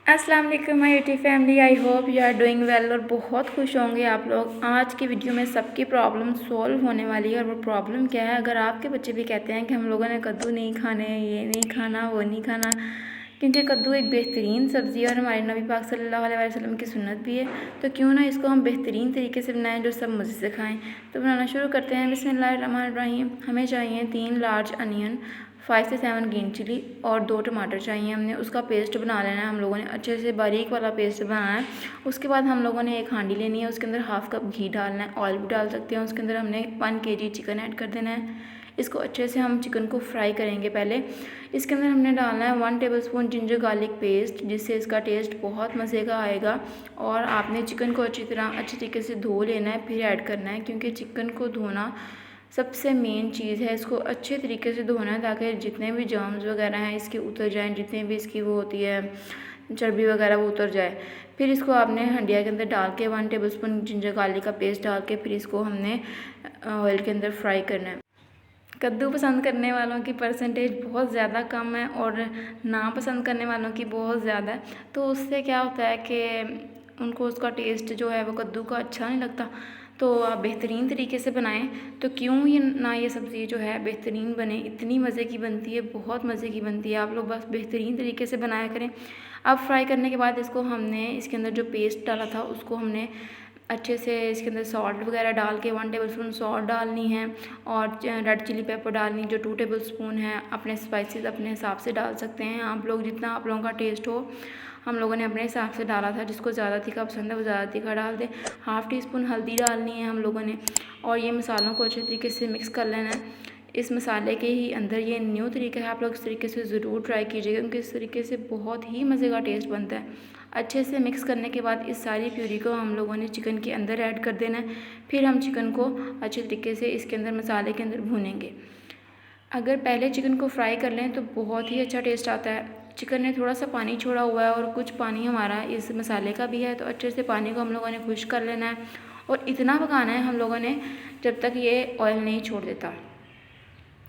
अस्सलाम वालेकुम my YouTube family. I hope you are doing well और बहुत खुश होंगे आप लोग। आज की वीडियो में सबकी प्रॉब्लम सॉल्व होने वाली है। और वो प्रॉब्लम क्या है, अगर आपके बच्चे भी कहते हैं कि हम लोगों ने कद्दू नहीं खाने, ये नहीं खाना, वो नहीं खाना, क्योंकि कद्दू एक बेहतरीन सब्ज़ी है और हमारे नबी पाक सल्लल्लाहु अलैहि वसल्लम की सुन्नत भी है, तो क्यों ना इसको हम बेहतरीन तरीके से बनाएं जो सब मज़े से खाएं। तो बनाना शुरू करते हैं। बिस्मिल्लाहिर्रहमानिर्रहीम। हमें चाहिए 3 लार्ज अनियन, 5 से 7 ग्रीन चिली और 2 टमाटर चाहिए। हमने उसका पेस्ट बना लेना है। हम लोगों ने अच्छे से बारीक वाला पेस्ट बनाना है। उसके बाद हम लोगों ने एक हांडी लेनी है, उसके अंदर हाफ़ कप घी डालना है, ऑयल भी डाल सकते हैं। उसके अंदर हमने 1 kg चिकन ऐड कर देना है। इसको अच्छे से हम चिकन को फ्राई करेंगे। पहले इसके अंदर हमने डालना है 1 टेबलस्पून जिंजर गार्लिक पेस्ट, जिससे इसका टेस्ट बहुत मज़े का आएगा। और आपने चिकन को अच्छी तरीके से धो लेना है, फिर ऐड करना है, क्योंकि चिकन को धोना सबसे मेन चीज़ है। इसको अच्छे तरीके से धोना है ताकि जितने भी जर्म्स वगैरह हैं इसके उतर जाएं, जितने भी इसकी वो होती है चर्बी वगैरह वो उतर जाए। फिर इसको आपने हंडिया के अंदर डाल के 1 टेबलस्पून जिंजर गार्लिक का पेस्ट डाल के फिर इसको हमने ऑयल के अंदर फ्राई करना है। कद्दू पसंद करने वालों की परसेंटेज बहुत ज़्यादा कम है और ना पसंद करने वालों की बहुत ज़्यादा है। तो उससे क्या होता है कि उनको उसका टेस्ट जो है वो कद्दू का अच्छा नहीं लगता। तो आप बेहतरीन तरीके से बनाएं, तो क्यों ये सब्ज़ी जो है बेहतरीन बने, इतनी मज़े की बनती है, बहुत मज़े की बनती है। आप लोग बस बेहतरीन तरीके से बनाया करें। अब फ्राई करने के बाद इसको हमने इसके अंदर जो पेस्ट डाला था उसको हमने अच्छे से इसके अंदर सॉल्ट वगैरह डाल के 1 टेबलस्पून सॉल्ट डालनी है और रेड चिली पेपर डालनी जो 2 टेबलस्पून है। अपने स्पाइसेस अपने हिसाब से डाल सकते हैं आप लोग, जितना आप लोगों का टेस्ट हो। हम लोगों ने अपने हिसाब से डाला था, जिसको ज़्यादा तीखा पसंद है वो ज़्यादा तीखा डाल दे। हाफ़ टी स्पून हल्दी डालनी है हम लोगों ने। और ये मसालों को अच्छे तरीके से मिक्स कर लेना है। इस मसाले के ही अंदर ये न्यू तरीका है, आप लोग इस तरीके से ज़रूर ट्राई कीजिएगा, क्योंकि इस तरीके से बहुत ही मज़े का टेस्ट बनता है। अच्छे से मिक्स करने के बाद इस सारी प्यूरी को हम लोगों ने चिकन के अंदर ऐड कर देना है। फिर हम चिकन को अच्छे तरीके से इसके अंदर मसाले के अंदर भूनेंगे। अगर पहले चिकन को फ्राई कर लें तो बहुत ही अच्छा टेस्ट आता है। चिकन ने थोड़ा सा पानी छोड़ा हुआ है और कुछ पानी हमारा इस मसाले का भी है, तो अच्छे से पानी को हम लोगों ने खुश कर लेना है और इतना पकाना है हम लोगों ने जब तक ये ऑयल नहीं छोड़ देता।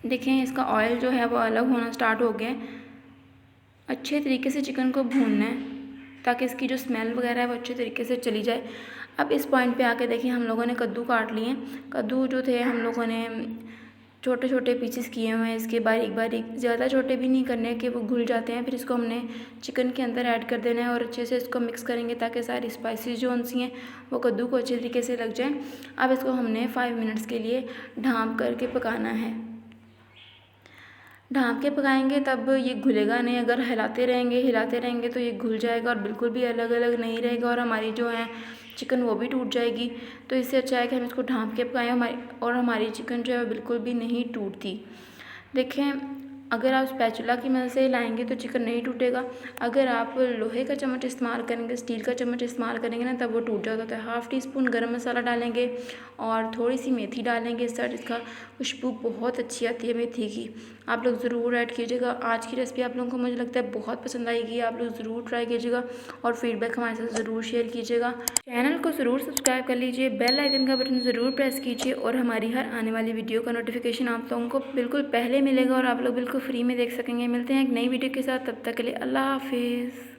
देखें इसका ऑयल जो है वो अलग होना स्टार्ट हो गया। अच्छे तरीके से चिकन को भूनना है ताकि इसकी जो स्मेल वगैरह है वो अच्छे तरीके से चली जाए। अब इस पॉइंट पे आके देखिए हम लोगों ने कद्दू काट लिए। कद्दू जो थे हम लोगों ने छोटे छोटे पीसेस किए हुए हैं इसके, बारीक बारीक, ज़्यादा छोटे भी नहीं करने कि वो घुल जाते हैं। फिर इसको हमने चिकन के अंदर ऐड कर देना है और अच्छे से इसको मिक्स करेंगे ताकि सारी स्पाइसेस जो उनसी हैं वो कद्दू को अच्छे तरीके से लग जाएँ। अब इसको हमने 5 मिनट्स के लिए ढाँप करके पकाना है। ढाँप के पकाएंगे तब ये घुलेगा नहीं। अगर हिलाते रहेंगे तो ये घुल जाएगा और बिल्कुल भी अलग अलग नहीं रहेगा और हमारी जो है चिकन वो भी टूट जाएगी। तो इससे अच्छा है कि हम इसको ढाँप के पकाएं हमारी चिकन जो है बिल्कुल भी नहीं टूटती। देखें अगर आप स्पैचुला की मदद से हिलाएंगे तो चिकन नहीं टूटेगा। अगर आप लोहे का चम्मच इस्तेमाल करेंगे, स्टील का चम्मच इस्तेमाल करेंगे ना, तब वो टूट जाता है। हाफ़ टी स्पून गरम मसाला डालेंगे और थोड़ी सी मेथी डालेंगे। इस साइड इसका खुशबू बहुत अच्छी आती है मेथी की। आप लोग ज़रूर ऐड कीजिएगा। आज की रेसिपी आप लोगों को मुझे लगता है बहुत पसंद आएगी। आप लोग ज़रूर ट्राई कीजिएगा और फीडबैक हमारे साथ ज़रूर शेयर कीजिएगा। चैनल को ज़रूर सब्सक्राइब कर लीजिए, बेल आइकन का बटन ज़रूर प्रेस कीजिए और हमारी हर आने वाली वीडियो का नोटिफिकेशन आप लोगों को बिल्कुल पहले मिलेगा और आप लोग बिल्कुल फ्री में देख सकेंगे। मिलते हैं एक नई वीडियो के साथ, तब तक के लिए अल्लाह हाफिज़।